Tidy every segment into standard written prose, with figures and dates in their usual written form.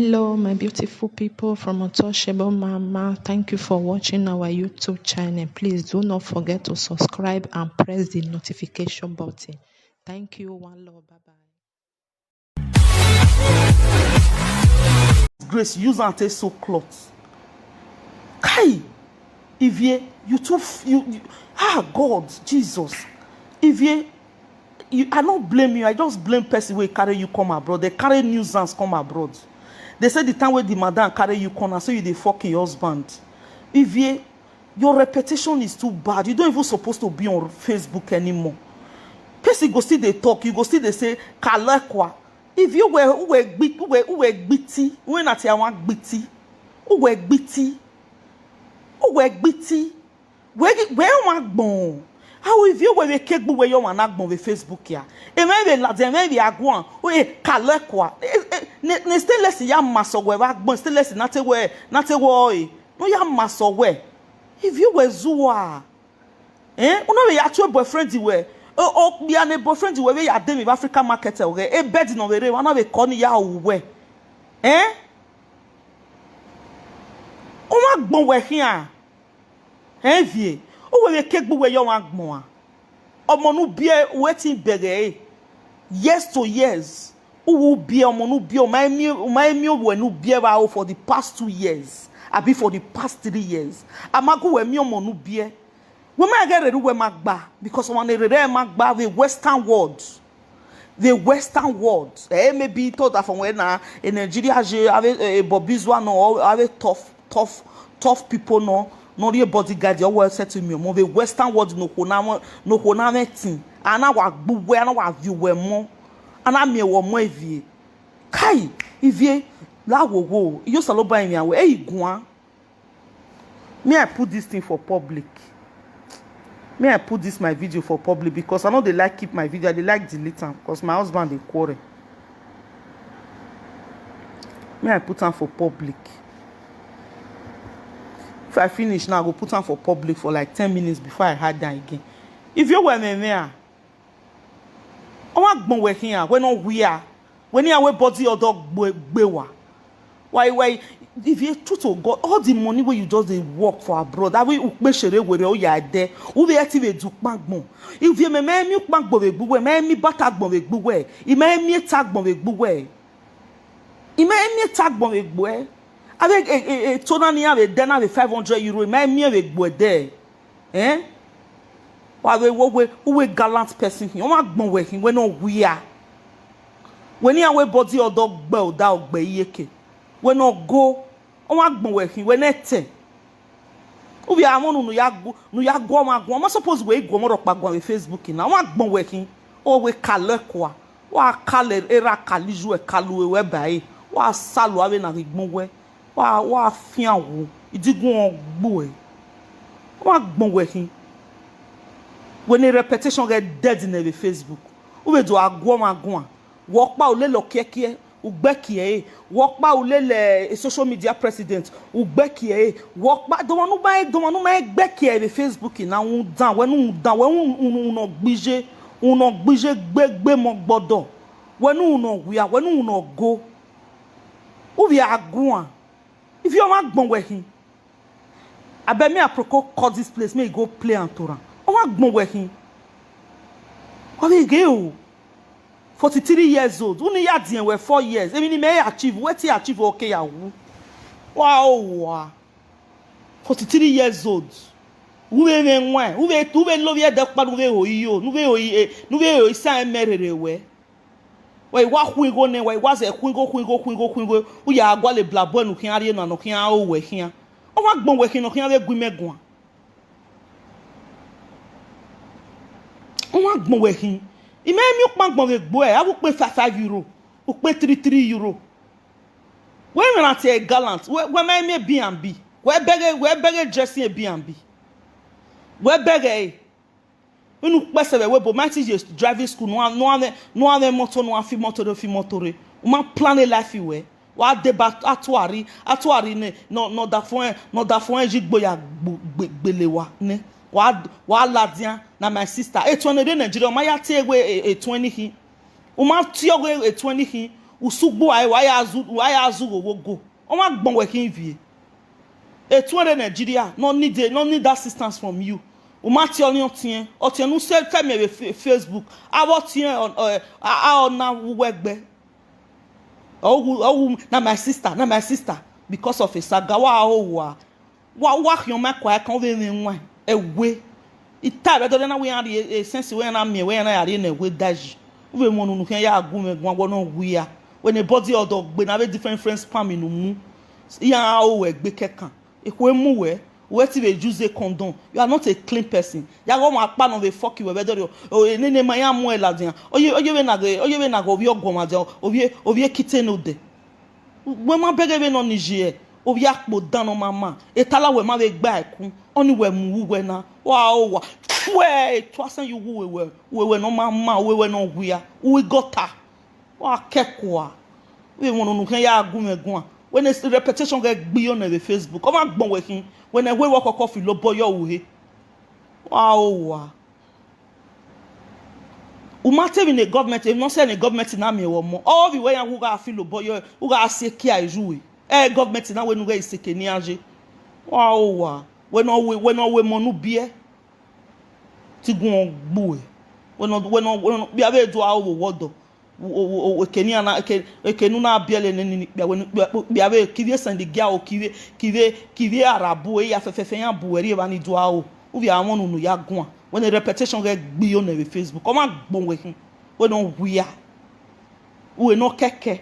Hello, my beautiful people from Untouchable Mama. Thank you for watching our YouTube channel. Please do not forget to subscribe and press the notification button. Thank you. One love. Bye bye. Grace, use and take so clothes. Kai, if you God, Jesus. If I don't blame you. I just blame person where carry you come abroad. They carry nuisance come abroad. They say the time where the madam carry you corner, so you dey fuck your husband. If your reputation is too bad, you don't even supposed to be on Facebook anymore. Person go still they talk, you go still they say kalekwa. If you were biti, when at ya want biti, where want bon. How if you were a cake where you want agbon with Facebook ya? E maybe la de maybe agwan, we kalekwa. Ne still less ya maso we agbon still less not a way, no ya maso we. If you were zua, uno we actual boyfriend you were. Oh, be a boyfriend you were ya dem with African market okay. A bed no we one of a corny ya we. O agbon we here. Vie. O we cake where you want more. Omo nu bie waiting bere. Years to years. O will be omo nu bie my me we nu bie ba for the past 2 years. Abi for the past 3 years. Amago we me omo nu bie. We may get ready we magba because one ready magba the Western world. The Western world. Maybe thought that from when in Nigeria have a Bobizwa no have tough people no. No real bodyguard your word said to me the Western world no kona metin ana wa gbugbe ana wa view we mo ana me wo mo evie kai evie la wo you salo buy me awe iguan me I put this thing for public me I put this my video for public because I know they like keep my video they like delete am because my husband dey quarrel me I put am for public. If I finish now, I go put on for public for like 10 minutes before I hide down again. If you were me, I want to work here. When we are, when you are body or dog bewa. Why? If you true to God, all the money where you just work for abroad, that way we share where you are there. We be active do bank. If you me milk bank bowe, me butter bowe, you me tag bowe. You me tag bowe. Avec a tonani avec dena avec 500 euros, mais mieux avec boede. We gallant person. On va bon working when no we are. When you are body or dog bell dog be yeke. When no go, on va bon working when ete. We are among no ya go ma go. I suppose we go more pa go on Facebook na. On va bon working. O we kale kwa. Wa kale era kaliju e kalu we bae. Wa salu ave na rigbon we. Wa fian wo idigun ogbo e wa gbon working when a repetition get dead in the Facebook we be do agwo magun wo pa o le lo keke u gbe kie wo pa o le social media president u gbe kie wo pa do manu ma gbe kie the Facebook na un dan we no gbije gbegbe mo gbodo we no we no go u bi agun. If you want gbon working, I bet me aproko call this place, may go play and toran. I want gbon working. What we go? 43 years old. Only ya dien we 4 years. I mean, may achieve. What he achieve? Okay, ya wu. Wow. 43 years old. Uwe me nwa. Uwe love ya dekpa uwe oyiyo. Uwe oyi sa emerere we. Why go ne why was a kwingo u ya agwa le blabo nu kian ari na no kian o we kian o wa gbon we kian no kian we gu megun o wa gbon we kian I me mi pa gbon we gbo e a wo pe 5 euro o pe 3 euro we me na te gallant we me B&B we bege dressing a B&B we bege unu pese we bo my teacher driving school no ave motor no afi motor uma plan life we wa debat atuari ne no da fon jigbo ya gbele wa ne wa ladian na my sister e 20 de Nigeria ma ya te we e 20 hi uma ti ogo e 20 hi usugbo ai wa ya azu go o ma gbon we kin vie e to Nigeria no need assistance from you o ma ti oni otien nu se tell me Facebook awo tien na wegbe na my sister because of a saga wa yon ma kwa kan we nwa ewe ita be do na we are sense we na me we na yare na ewe daji we mo nu kan ya agun me gwan gbo na wuya when a body odo gbe na be different spam inu mu ya o egbe kekan ekwe mu we ti be use a condom you are not a clean person ya go ma pa no be fuck you we do o nene ma ya mu eladian oye we na go bi ogoma de obi kite no de we ma bege be no Niger obi akpo dan no mama etala we ma be gba ekun oni we mu we na wa we to asan you we no mama we no guya we gota wa kekwa we won nu kan ya agun when it's the repetition get gbe on the Facebook come and gbon working when we work coffee lo boyo we wa o matter in the government if not say the government na me wo mo all the way who ga feel lo boyo who ga se ki ajuwe government na we nu ga iseke ni age wa when we mo nu bie ti gun ogbo when bi abe do awo wodo Kenya na ekenu na abiele neni bia be kirie sandigia o kirie arabu e ya fefefe yan buweri ba ni doa o u bia won nu ya gun when the repetition get gbi on the Facebook come gbon we kin we don wia we no keke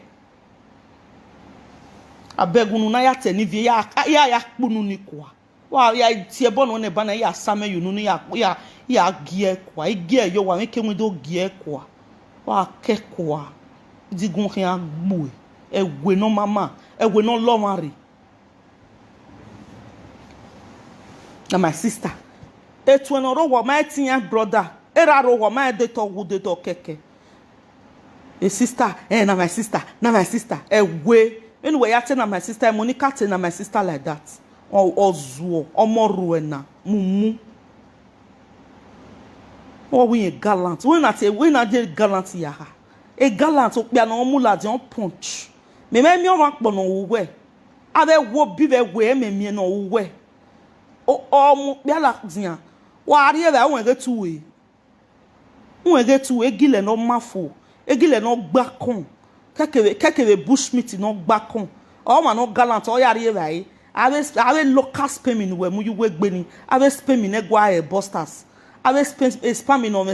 abegunu na ya teni vie ya kpunu ni kwa wa ya tie bono ne ba na ya same yunu ni ya gie kwa igie yo wa meke mu do gie kwa wa kekwa digun kan gbo ewe no mama ewe no lomari na my sister etu no ro wo my tia brother era ro wo my de to keke e sister na my sister ewe anyway ya na my sister Monica te na my sister like that ozuo omoru na mumu we gallant we na dey gallant ya ha e gallant o pe na omula de on punch me o ma po no we ave wo bi be we me no we o mu pe ala dia wa ri e ba won ge tuwe gile no mafo egile no gbakon kekere bushmeat no gbakon o ma no gallant o ya ri e ba yi ave local spamming we mu yu we gbe ni ave spamming e gwa e busters ave spamming no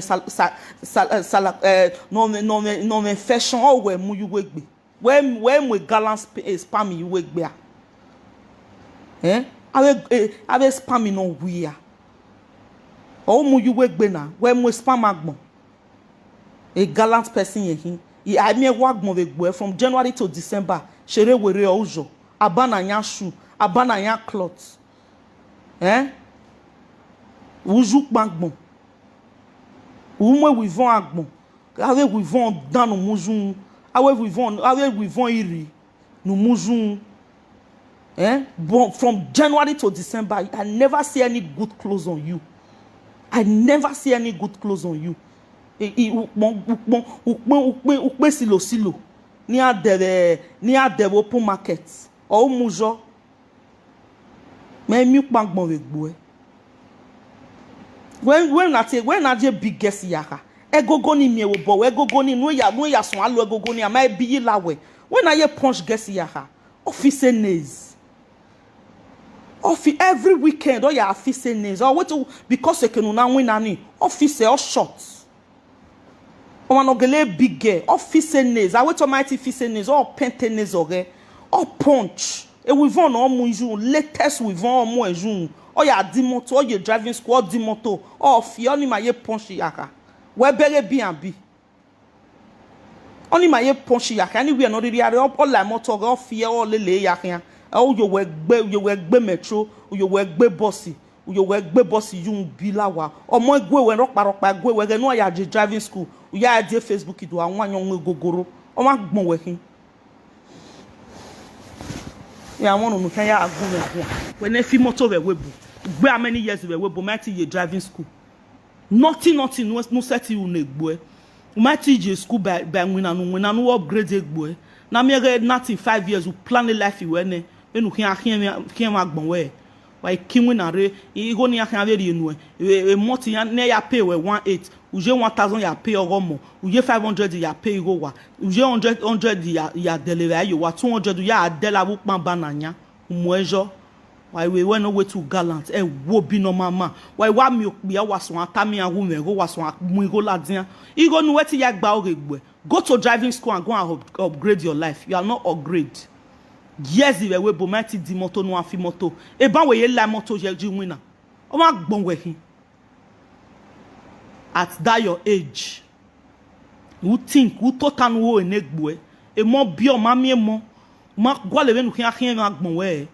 me fashion o we mu yu we gbe we mu gallant spamming yu we gbe ave spamming no we a o mu yu we gbe na we mu spam agbon a gallant person yin I me wagbon we gbe from January to December shere were ojo abana yan shoe abana yan cloth uju pagbon umwe wivon agbon ave wivon dan no mujun ave wivon iri no mujun but from January to December I never see any good clothes on you. Ukpe silo ni adere open market o mujo me mi pagbon we gbo when na je biggest yaka egogo ni mi e wo bo egogo ni nu ya so alo egogo ni ama bi lawe when na ye punch guest yaka office nails every weekend or ya office nails or what because ekenu na win ani office or short o ma no gele big girl office nails I wait to mighty office nails or paint nails or punch e we von o mu ju latest we von o mu ejun or ya di moto or you driving school or di moto or fi oni ma ye punch yaka we bere B&B oni ma ye punch yaka anywhere no really are all like motor or fi or lele yaka o yo we gbe metro yo we gbe bossy yo we gbe bossy yun bi lawa omo egwe we ropa egwe we no ya driving school ya dey Facebook do awon yan gogoro o ma gbon we kin ya won no kan ya agun we when e fi motor we webu gbe how many years we webu mighty ye driving school nothing no set you na egbo e mighty je school by wina no upgrade egbo e na me re nothing 5 years we plan the life we ne enu kian ma gbon we why kinwe na re igo ni akan ave ri nu e month ya ne ya pay we 18 uje 1000 ya pay ogomo uje 500 ya pay igo wa uje 100 ya deliver yo wa 200 ya adela bu pan bananya umoejo why we no way to gallant e wo bi no mama why wa mi okpi ya waso atami awu me go waso mu igo ladin igo nu weti ya gba oregbe go to driving school and go and upgrade your life you are not upgrade yes iwe we bo mighty di moto no afi moto e ba we ye la moto je ji wina o ma gbon we hin at that your age you think you totan wo enegbo e mo bi o ma mi mo ma gwa le nu kian ma gbon we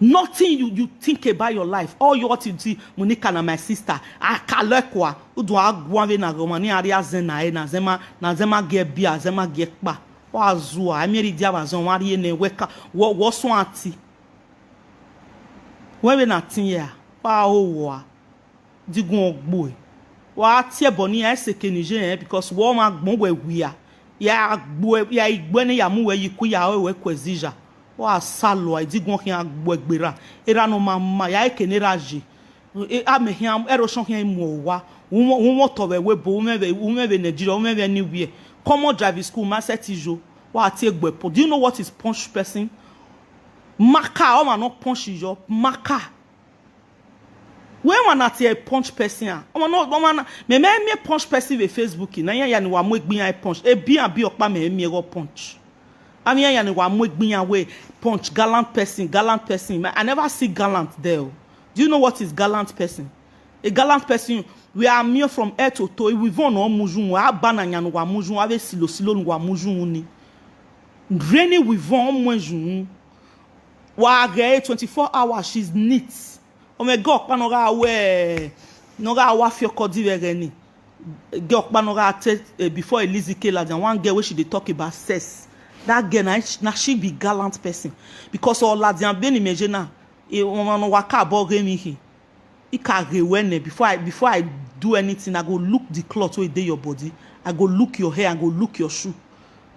nothing you think about your life all you want to do Monica na my sister akalekwa udu agwa we na romani ari azena na zema ge bia zema ge pa wa zua amiri dia bazon wari ne weka wo so ati we na tin ya pa owo digun ogbo wa ti ebo ni eseke nije because wo ma gbon we wia ya agbo ya igbo ni ya mu we yiku ya we kwezija wa salo idigun kian agbo egbera era no mama ya ekeneraji amehiam erosion kian mu wa won to we bo umebe Nigeria umebe anywhere common driving school ma setijo wa ti egbepo do you know what is punch person maka o ma no punch yo maka we wana ti punch person o ma no me punch person we Facebook na ya ni wa mo egbin ai punch e bi opa me go punch I mean, yani wa mo egbin away punch gallant person. I never see gallant there. Do you know what is gallant person? A gallant person, we are mere from head to toe. We vont no mujun wa bananya no wa mujun ave silo no wa mujun ni. Rainy we vont mujun. Wa ge 24 hours she's neat. Oh my God, pa no ga wa fi okodi we ni. Girl pa no ga before Elizike la one girl where she dey talk about sex. That girl na she be gallant person because all la dian ben imagine na e won waka about me he ka rewene before I do anything I go look the cloth wey dey your body I go look your hair and go look your shoe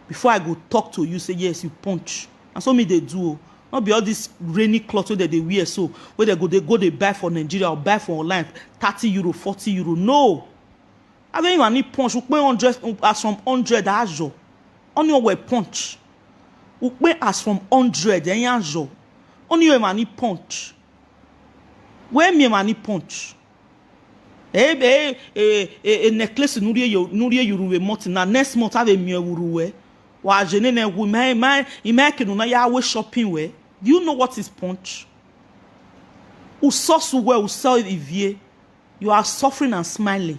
before I go talk to you say yes you punch and so me dey do not be all this rainy cloth wey they wear so where they go they buy for Nigeria or buy for online 30 euro 40 euro no I mean you need punch you pay 100 as from 100 ajo on your way punch. You pay as from 100 and yanjo. On your money punch. Where me money punch? A necklace nurie yuruwe month na next month have a mere uruwe. Wa jenene wu my imake no ya we shopping we. Do you know what is punch? U sauce we u sell ivie. You are suffering and smiling.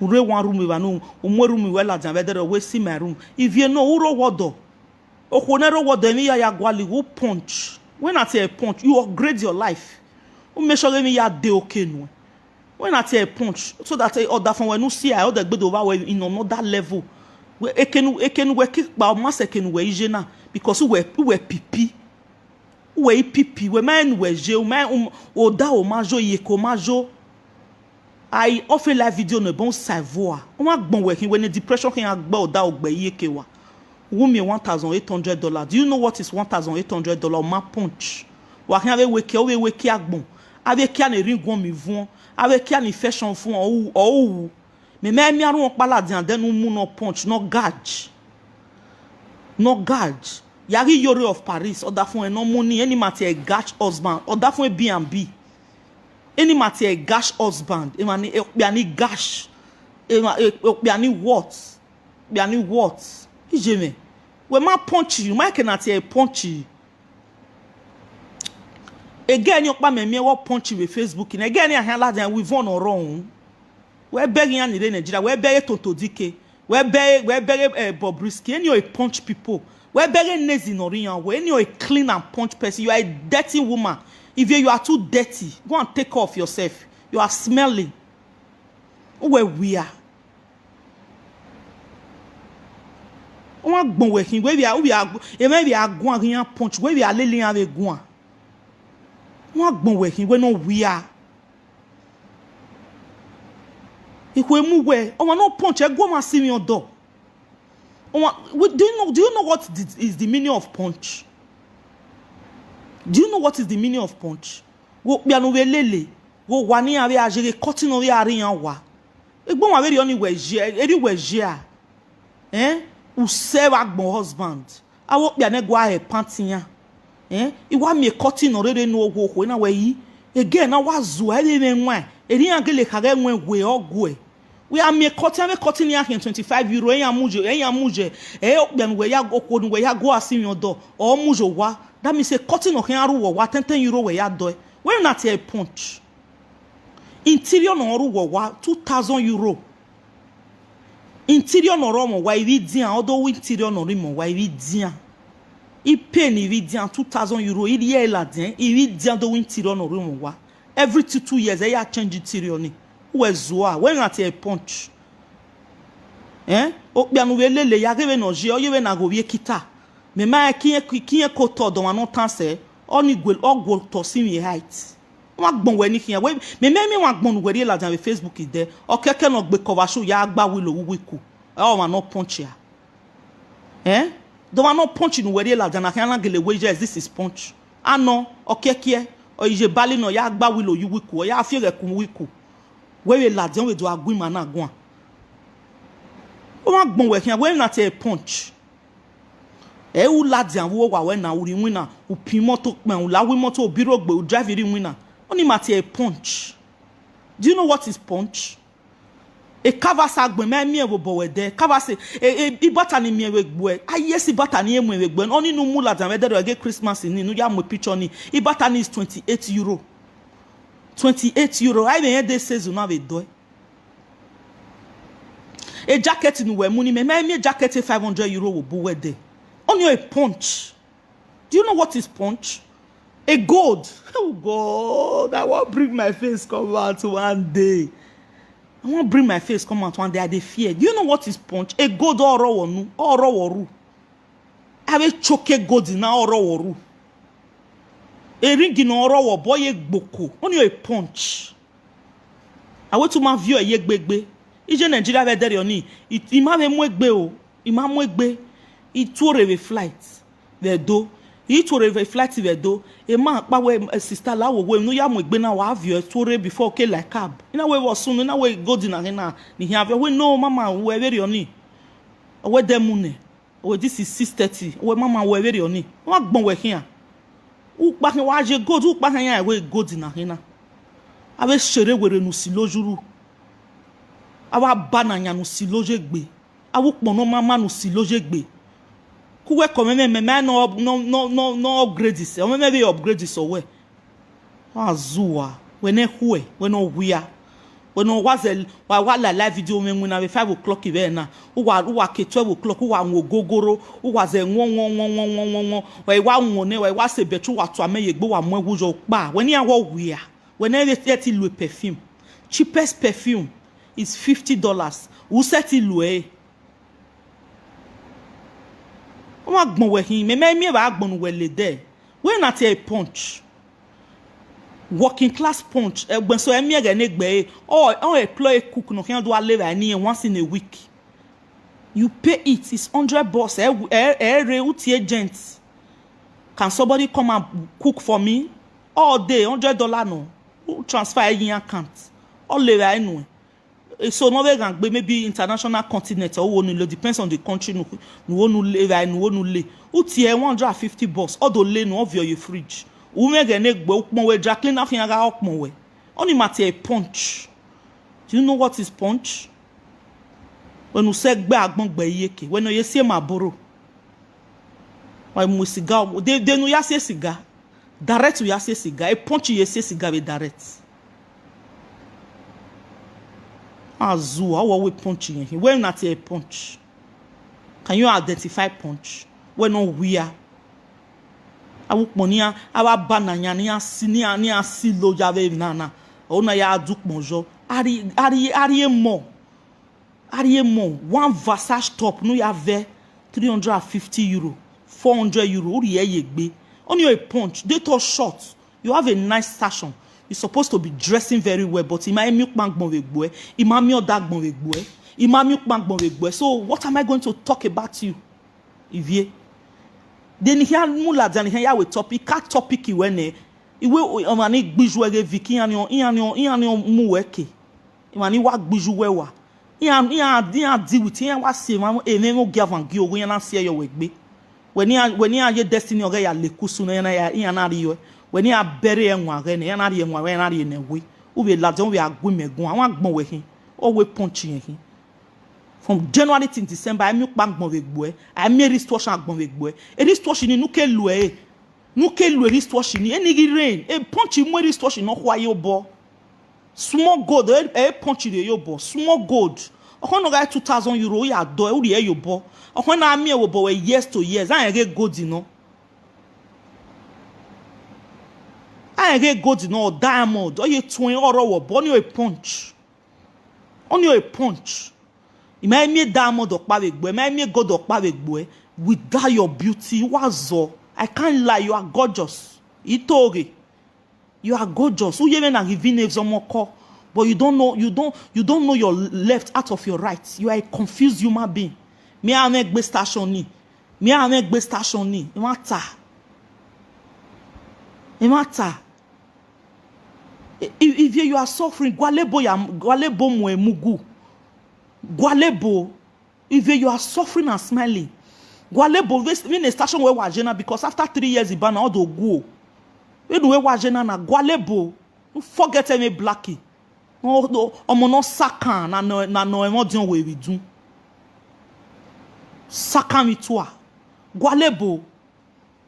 Ure one room we no umwe room we la jan vedere we see my room if you know uro wodo okonero wodo mi ya gwali who punch when I say punch you upgrade your life o make sure me ya dey okay no when I say punch so that other from when you see I other gbedo over we in another level we ekenu we kick ba ma sekenu we ije because we pipi we pipi we man we je o man o da o majo ye ko majo I offer live video no bon savoir. On ma gbon we when the depression can agba oda ogbe yeke wa. Wumi $1,800. Do you know what is $1,800? Ma punch. Wa kan ave weke agbon. Ave ki an ring gon mi vun. Ave ki an fashion fun ou. Me mi arun pa la dian den mu no punch, no gauge. No gauge. Yari Yori of Paris, oda fun no money any matter gauge husband. Oda fun B&B. Any matter gash husband, emani ekpiani gash, ekpiani what, ekpiani what. Ijeme, we ma punch you, ma kenati e punch you. Again, you pa me wo punch you with Facebook. Again, you hand la we vont no wrong. We beg yan in Nigeria, we beg Tonto Dike, we beg Bobrisky, and you a punch people. We beg Nezi Norian, when you a clean and punch person, you are a dirty woman. If you are too dirty, go and take off yourself. You are smelling. Where we are. Where we are going punch. Where we are laying away going. Where no we are. If we move where, no punch. I go and see me on door. Do you know what is the meaning of punch? Do you know what is the meaning of punch? Wo bianu we lele, wo wani ave agere cutting ori ari yan wa. Egbon wa we oni we je, eri we je a. U serve agbon husband. Awo biane gwa e pantian. Iwa me cutting ori no wo na we yi. Again na wa zu eri me nwan. Eri an gele kage nwan we ogwe. We are me cutting ya 25 euro. Eya muje. Bianu we ya go kodun we ya go asin your door. Or mujo wa. That means a cutting of hair wa 10 euro we ya do. When not a punch. Interior no wa 2,000 euro. Interior no romo wa ivi dian, although interior no rimo wa ivi dian. I pay ni ivi dian 2,000 euro. I ye la dian, ivi dian do interior no rimo wa. Every 2 years, I change interior ni. Uwezwa, when not a punch. O bianu lele ya geve no je, o yewe na go ye kita. Me ma kiye koto do wan tan se oni gwel ogwo to si mi height wa gbon we ni kiyan we me wa gbon we la jan Facebook ide o keke no gbe cover show ya agba wi lo wiku o ma no punch ya do ma no punch ni we la jan na kan gele we just this is punch ano o keke o ije bali no ya agba wi lo wiku o ya fi re kun wiku we la jan we do agun ma na gun o ma gbon we kiyan we na te punch u ladi an wo wa we na uri wina u pin moto pe u la wi moto obirogbe u drive ri wina oni mati a punch. Do you know what is punch? E kavasa agbe me mi e bo we de kavase e bata ni mi e gbo e ayesi bata ni emu e gbo oni nu mu ladi an we de get Christmas ni nu ya mo picture ni e bata ni is 28 euro. 28 euro I be dey says you na we do e jacket nu we mu ni me mi jacket 500 euro wo bo we de. On your punch. Do you know what is punch? A gold. Oh God, I want to bring my face come out one day. I want to bring my face come out one day. I dey fear. Do you know what is punch? A gold or wonu or woru. I will choke gold na or woru. A ring in or wo boy gboko. On your punch. I want to my view a yegbegbe. Ije Nigeria ve there oni. Ima ve mu egbe o. Ima mu egbe. It will have a flight. There do. It will have a flight there do. A man, but sister, la we no ya mo gbe na wa avio to before okay like cab. In a way was soon. In a way go din na. Ni have we no mama we very oni. We dem money. We this is 6:30. We mama we very oni. Wa gbon we here. U pa kan wa je go. U pa kan ya we go din na. Ave sere were no si lojuru. Awa bananya no si loje gbe. Awu pon no mama no si loje gbe. Kuwe come no upgrade this. O me be upgrade this owe. Azua. We ne huwe. We no wia. We no wazel wa la live video me na 5 o'clock ibe na. Uwa ke 12 o'clock uwa ngogoro. Uwa ze won. We wa won we wa se betu wa to ameye gbo wa mo wujo pa. We ni awo wia. We ne set lu perfume. Cheapest perfume is $50. Who set lu Wa gbon we hin me ba gbon we le there. When at a punch. Working class punch. When so emi ege ne gbe or employ cook no can do live ani once in a week. You pay it. It's $100. Re uti agent. Can somebody come and cook for me all day? $100 no. Transfer in account. All live I know. So no maybe international continent or depends on the country no live. Uti $150 all the lane of your fridge. Umege ne gbe ukpon we dry cleaner fin aga ukpon we. Only matter punch. Do you know what is punch? When you say gbe agbon gbe yeke, when you see ma boro. Why mu cigar? They no ya say cigar. Direct you say cigar. A punch you say cigar be direct. Azu, how we punching him? When not a punch? Can you identify punch? When no we are. Awu ponia, awa bananya ni asi lo jave nana. Ona ya aduk monjo. Ari mo. One Versace top no ya ve 350 euro, 400 euro. Uri yegbe. On your punch, they talk short. You have a nice station. You're supposed to be dressing very well, but ima milk bank bon wegboe, ima mi odag bon wegboe, So what am I going to talk about you? Ivie. Then here mula dan here we topic ka topic we ne. Iwe omani gbiju ege viki yan mu weke. Imani wa gbiju we wa. Yan di with yan wa se ma ene mo give and give we yan se your wegbe. When you ye destiny oge ya lekusu na yan na riyo. When you bury enwa ge ne yan na riyo enwa we yan na riyo ne we. We ladan we agwe megun awon agbon we hin. O we punch yin hin. From January to December, I make bank mon vegboe. I make restoration agbon vegboe. E restoration ni nou ke lue. Nou ke lue restoration ni. E nigi rain. E punch mo restoration no kwa yo bo. Small gold. E punch de yo bo. Small gold. Okon no ga €2,000 ya do e uri e yo bo. Okon na mi e wo bo we years to years. An ge gold no. An ge gold no diamond. O ye twin oro wo bo ni o punch. On yo a punch. You may me diamond or pavegboe, may me God or pavegboe. Without your beauty, wazo. I can't lie, you are gorgeous. Itori. You are gorgeous. Who even are giving some more call, but you don't know your left out of your right. You are a confused human being. Me I make best station ni. Me I make best station ni. It matter. If you are suffering, gwalebo mwe mugu. Gwalebo, if you are suffering and smiling, gwalebo, when a station where wajena because after 3 years ibana all do go. When we wajena na gwalebo, don't forget me blackie. No, omo no sakan na no emo dion we do. Sakan mi toa. Gwalebo.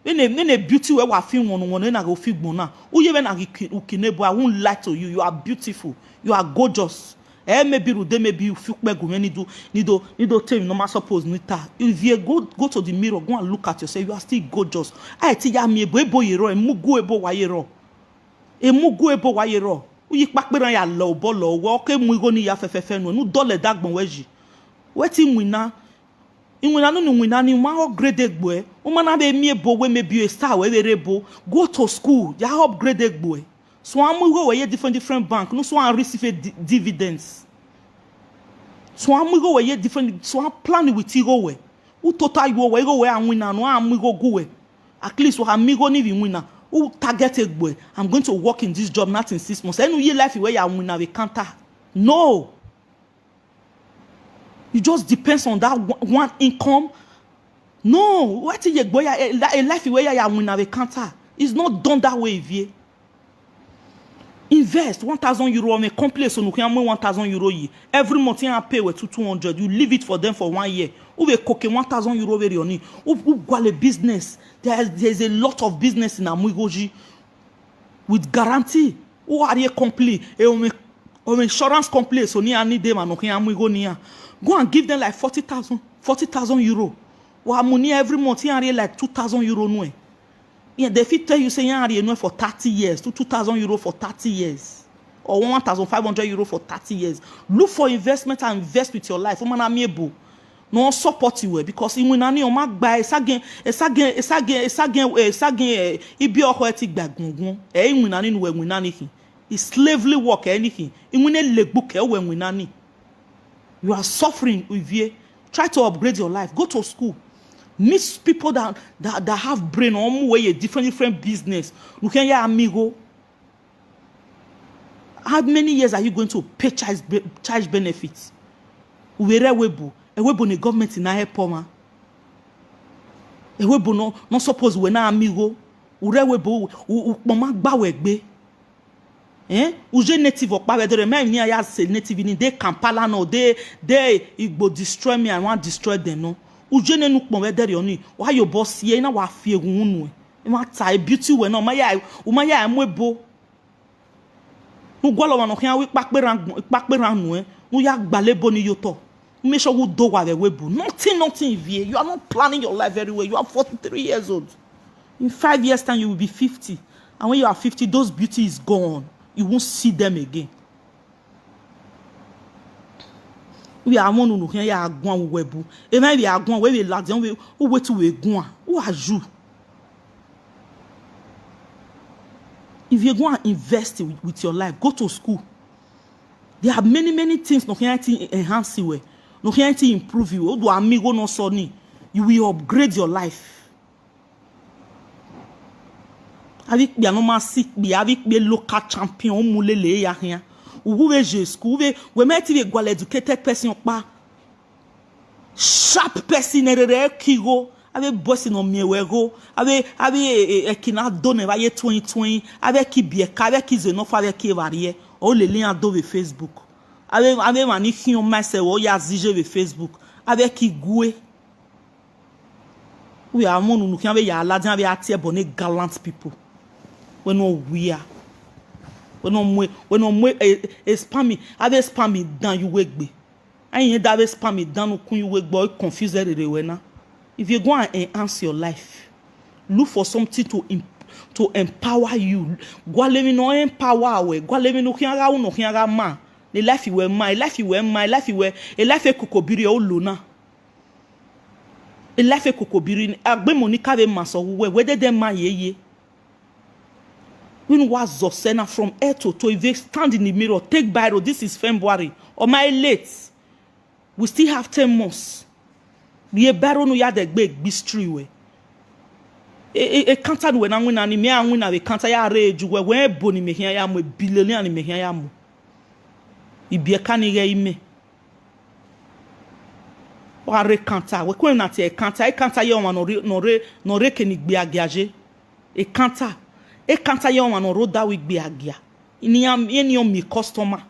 When a beauty where we feel one na go feel bona. Uye when ukinebo, I won't lie to you. You are beautiful. You are gorgeous. Maybe rude, maybe you feel me go nido tell you no matter suppose nita. If you go to the mirror, go and look at yourself. You are still gorgeous. I tell ya mi ebo yero, emugu ebo wa yero. Emugu ebo wa yero. Uyi pakperan ya lo bolo wo ke mu go ni ya fefefe no. Nu dole dagbon weji. Wetin wina? Inwina no wina ni ma upgrade egbo e. O ma na be mi ebo we maybe a star we rebo. Go to school. Ya upgrade egbo e. So I'm go where different bank. No so I receive dividends. So I'm go where different. So I plan with you go where. Who total you where go where I'm winner. No I'm go where. At least so I'm go ni winner. Who target it boy. I'm going to work in this job not in 6 months. Any year life where I'm winner we can't. No. It just depends on that one income. No. What is boy a life where I'm winner we can't. It's not done that way, vie. Invest €1,000 on a complex so you can €1,000 every month you pay with 200. You leave it for them for 1 year. Who will cook €1,000 very on it? Who got a business? There's a lot of business in Amuigoji with guarantee. Who are you complete? Insurance complete so ni ani them and Amuigo go and give them like €40,000. Well, money every month you like €2,000 no. Yeah, they fit tell you say you know for 30 years, to €2,000 for 30 years, or €1,500 for 30 years. Look for investment and invest with your life. No support you because in when ani o ma gba esagen ibi oko etik gbagungun in when ani nu we nani ki. It's slavery work anything. In when legbook we nani. You are suffering with you. Try to upgrade your life. Go to school. Meet people that have brain or way a different business. Look at your amigo. How many years are you going to pay charge benefits? Webo the government in a poma. Webo no suppose we na amigo. Webo mama gbawegbe. Uje native or power the men near ya say native in they Kampala no they Igbo destroy me and want destroy them no. Ujene nuk mo wedere oni why your boss ye na wa fie hunu e ma ta beauty we no ma ya amwebo nu gwalo wa no kan wi pakperan nu nu ya gbalebo ni yoto make sure you do wa webu nothing vie. You are not planning your life very well. You are 43 years old. In 5 years time you will be 50, and when you are 50 those beauty is gone. You won't see them again. We are one who can ya agwan webu. E na we agwan we ladian we who wait to we gwan. Who are you? If you go and invest with your life, go to school. There are many things no can enhance you. no rien to improve you. Do amigo no soni. You will upgrade your life. Avec bien no masik bi avec be local champion mulele ya rien. Ou ve jesku we meti ve gwal educated person pa. Sharp person erere kigo. Avec boss no miewego, avec kina donne va ye 2020, avec qui bien, avec qui zenof avec qui varié, o le lien do ve Facebook. Avec mani fion messe o ya zije ve Facebook, avec qui goué. Oui, à mon nous qui avait ya la dia avec atie bonne gallant people. We no we are. We no mwe spammy, avec spammy dans you wegbe. Ayen d'ave spammy dans no kun you wegbe confuse de wena. If you go and enhance your life, look for something to empower you. Go let me know empower we. Go let me know kianga uno kianga ma. The life you were my life you were my life you were a life e kokobiri o lona. A life e kokobiri agbe monika ve maso we whether them ma ye. When was Zosena from head to toe, if they stand in the mirror, take Bible, this is February, or my late, we still have 10 months. The Bible no ya de big mystery we. E kanta we na wina ni me anwina we kanta ya reju we boni me hia ya mo billionaire ni me hia ya mo. Ibie kani ge ime. Wa re kanta we ko na te kanta e kanta ye o no re ke ni gbe agiaje. E kanta ye o no roda we gbe agia. Ini am eni o mi customer.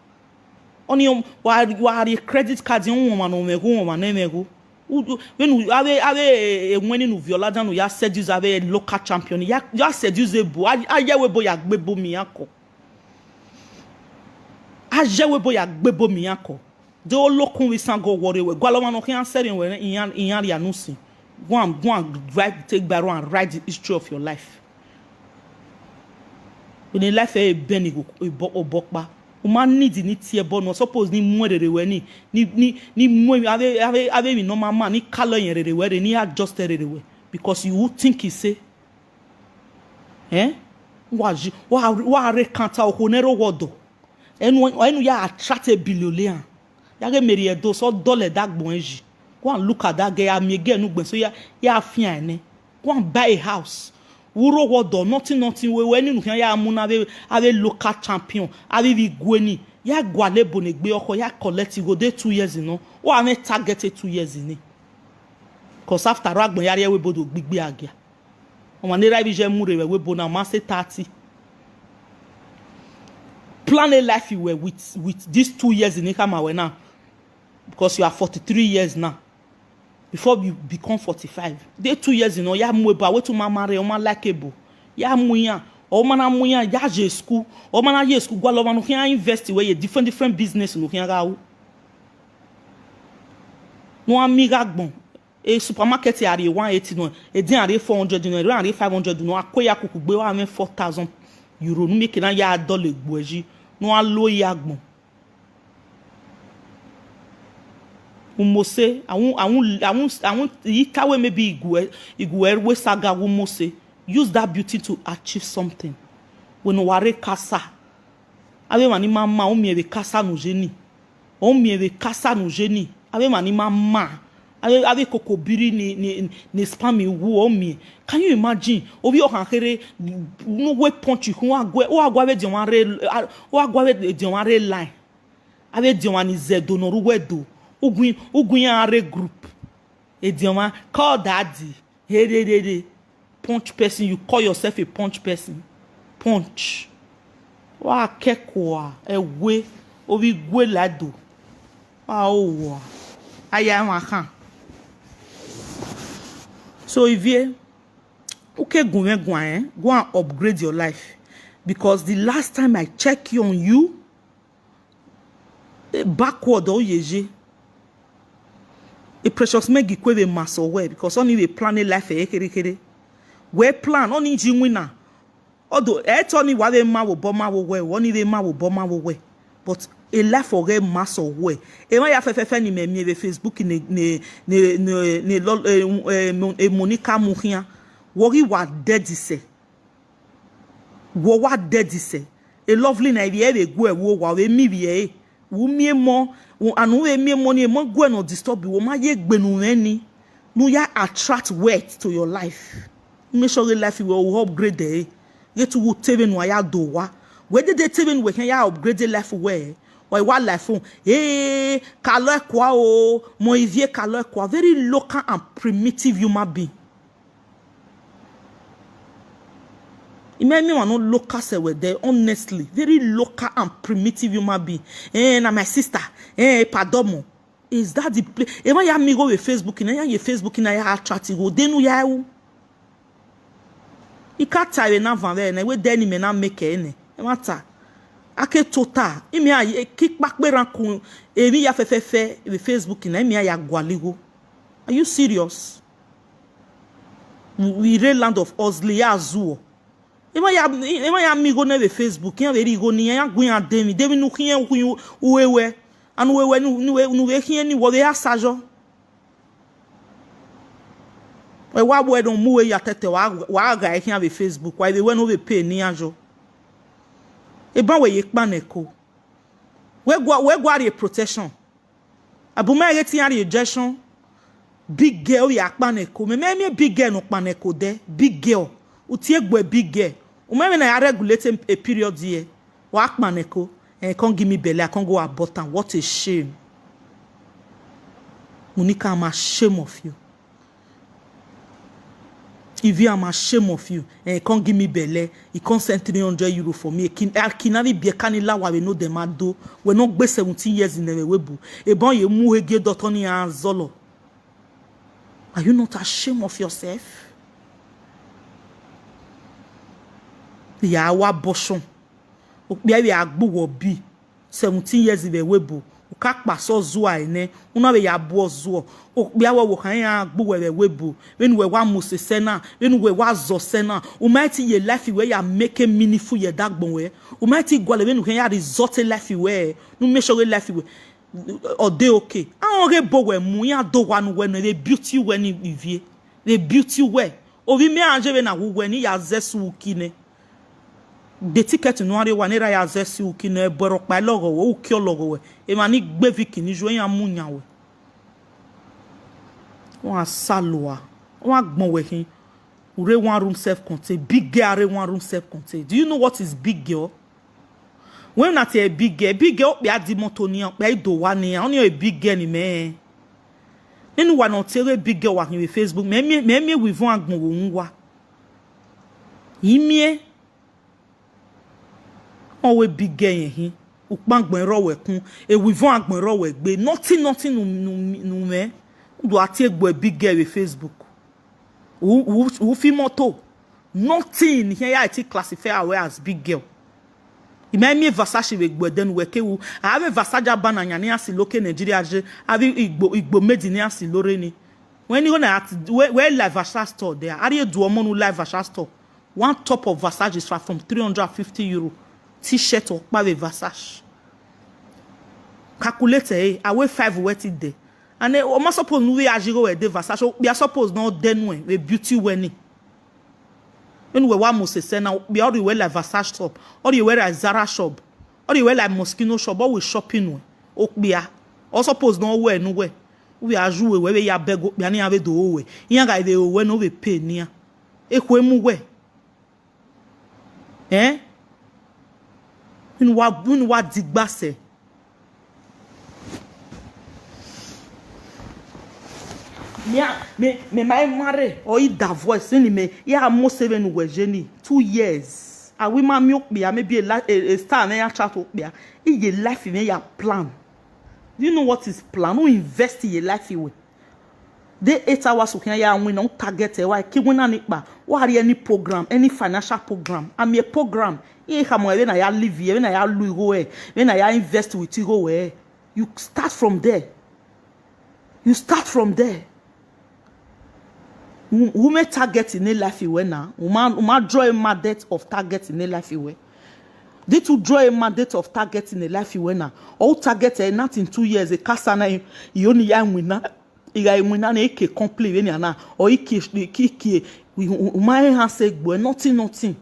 Oni wa credit card yon wo ma no me go wo ma na me go. When you when you viola dan ya seduce avec local champion ya seduce bo aye we bo ya gbebo mi anko aje we bo ya gbebo mi anko de o lokun we san go worry we gwalo ma no kan serin we in ya nusi go and write take by and write the history of your life when in life e beni go obokpa o man need ni tie bo no suppose ni mwerere we ni mwe ave mi normal man ni color yen rere we ni adjust rere we because you would think he say wa rekanta o honero wodo enu ya attract a billionaire ya ge meri edo so dollar dagbon eji go and look at that guy am again ugben so ya afian ni go and buy a house. Wuro wodo nothing we ni nukan ya amuna ave local champion ave vi gweni ya gwale bonegbe oko ya collect go dey 2 years no o ame target 2 years ni cause after agbon yare we bodo gbigbe agia o ma ni ra bi je mure we bona ma say 30 plan a life you were with these 2 years in Ikama we now because you are 43 years now. Before you become 45, they 2 years ya mweba we to mamare o man likeable ya muya o man amuya ya je school o man ye school gwa lo man no can invest we different business no can ga o no amiga gbon e supermarket are 180 no e din are 400 no e are 500 no akoya kuku gbe wa 4,000 euro no make na ya dollar gboji no alo ya gbon umose awun yikawe maybe igwe we saga umose use that beauty to achieve something when ware kasa ave mani mama o miere kasa no geni ave mani mama ave kokobiri ni spam wu o mi. Can you imagine obi o kan kere no we punch you o agwa we de wan re line ave de wan zedo no ruwedo Uguin are group. Edioma call daddy. Hey, punch person. You call yourself a punch person. Punch. Wa kekwa ewe obi gwe lado. Wa aya makan. So if you okay go and upgrade your life because the last time I check on you backward o yeje. A precious megi kwe maso we because only we plan a life kere we plan only jinwina although only wa we ma wo boma wo we only we ma wo boma wo we but a life for we maso we e ma ya fefe ni me Facebook ne Monica Muhia wori wa dead se wo wa dead se a lovely na we go e wo wa we mi bi e wo mie mo anu we mie mo ni mo go no disturb wo ma ye gbenu ni no ya attract wealth to your life make sure your life will upgrade there get to tv no ya do wa where did the tv we can ya upgrade the life where or what life kalo ekwa o mo ivie kalo ekwa very local and primitive human being. Imagine no local say were there honestly very local and primitive human being. Na my sister padomo is that the place even ya me go with Facebook na ya Facebook na ya attract go denu ya wu ikata na van na we deni me na make ene e mata ake total imi aye kikpakpe rankun emi ya fefefe with Facebook na emi ya gwaligo. Are you serious? We real land of Osley ya zuo ema ya mi go na with Facebook ya very go ni ya gun ademi demi nu kiyen uwewe anu wewe nu we kiyen ni wo ya sajo we wa bo edon mu we ya tete wa ga kiyen with Facebook why they we no we pay ni ajo e ba we yekpa neko we gwa re protection abuma re ti ya rejection big girl ya kpa neko me big girl no kpa neko de big girl utie gbe big girl umeme na ya regulate a period here wa kpa neko can't give me belly I can't go abort and what a shame. Monica, I'm ashamed of you. If you am ashamed of you, and you can't give me belly, you can't send 300 euro for me. Kinari be kanila wa we know them ado. We not be 17 years in the webu. E bon ye mu hege dotoni anzolo. Are you not ashamed of yourself? Ya wa boshon. Okpia we agbu wo bi 17 years in the webu. Ukakpa so zuwa ene una we ya bo zuo okpia wo kan ya agbu we webu when we wa muse sena when we wa zo sena o mighty ye life we ya make meaningful ye dagbon we o mighty gwale when kan ya result life we no make sure life we o dey okay an re bo we mu ya do wa no we no the beauty we ni vivie the beauty we o vi me anje we na wo we ni ya zesu kine the ticket no are one era ya zesi uki na eboro pa logo wo uki logo we e ma ni gbe viki ni jo yan munya we won salwa won agbon we hin ure one room self contained big girl are one room self contained. Do you know what is big girl? When not a big girl be adi moto ni pe do wa ni only a big girl ni me enu wa no tere big girl wa ni Facebook me we vont agbon wo nwa yimie on we big girl yin ukpangben ro we kun e we von agbon ro we gbe nothing no me do ati egbo big girl with Facebook who fi moto nothing here ya ti classify her as big girl imemi Versace we gbo den we ke wu have Versace bana nya ni asi loke Nigeria je have igbo made ni asi lore ni when you na where live Versace store there are you do omo no live Versace store one top of Versace is from 350 euro t-shirt or by Versace. Calculate away 5 wet it there. And then we suppose we ajiro we de Versace. We are supposed not then we beauty weni. When we want must say now we already wear like Versace shop, or you wear like Zara shop, or you wear like Moschino shop, or we shopping we. Okbia. Or suppose no wear no way. We are jouer we ya beg we ani ave do we. Yan ga de we no we pay nia. Ekwe mu we. When what digba say me my marry or it that voice any me ya mo 7 we genie 2 years a we ma mi okpia maybe a star na ya chat okpia e ye life me ya plan. Do you know what is plan? Who invest in your life we they 8 hours okay ya win on target why ki win na nipa what any program any financial program am a program e ka mo when I live here when I lu go when I invest with you go you start from there who may target in a life we now who draw a mandate of target in a life we they to draw a mandate of target in a life we now all target not in 2 years a kasa na you only young winner iga imuna na eke complete we na or iki my hand say gbo nothing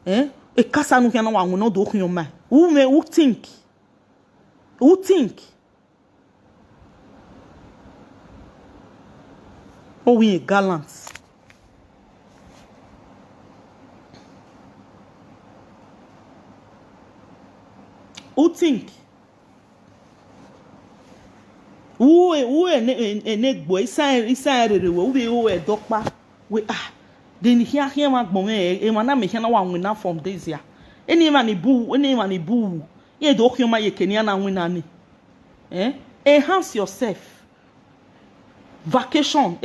e kasa no kiana wa no do kun your mind who think Who think? Oh, we gallant. Who think? Who enegbo isa we dokpa we then here ma gbon e ma na me here na wa win from this year. Any man ibu ye do kyoma ye kenia na win ani. Enhance yourself. Vacation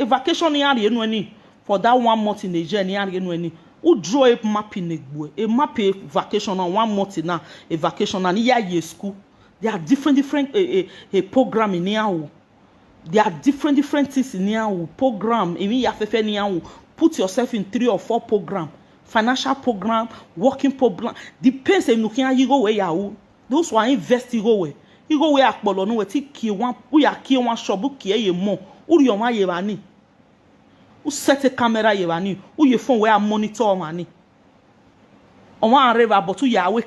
ni ari enu ani for that 1 month in Nigeria ni ari enu ani. Who draw a map in a map a vacation on 1 month now a vacation and year school. There are different a program in here. There are different things in here. Program in here. Put yourself in 3 or 4 program. Financial program, working program. Depends on you go where you. Those who are invest you go where. You go where akpolo no we ki one we are ki one shop ki ye mo. Uri your man ye bani. Who set a camera ye bani. Who your phone where monitor money. On one river but you are we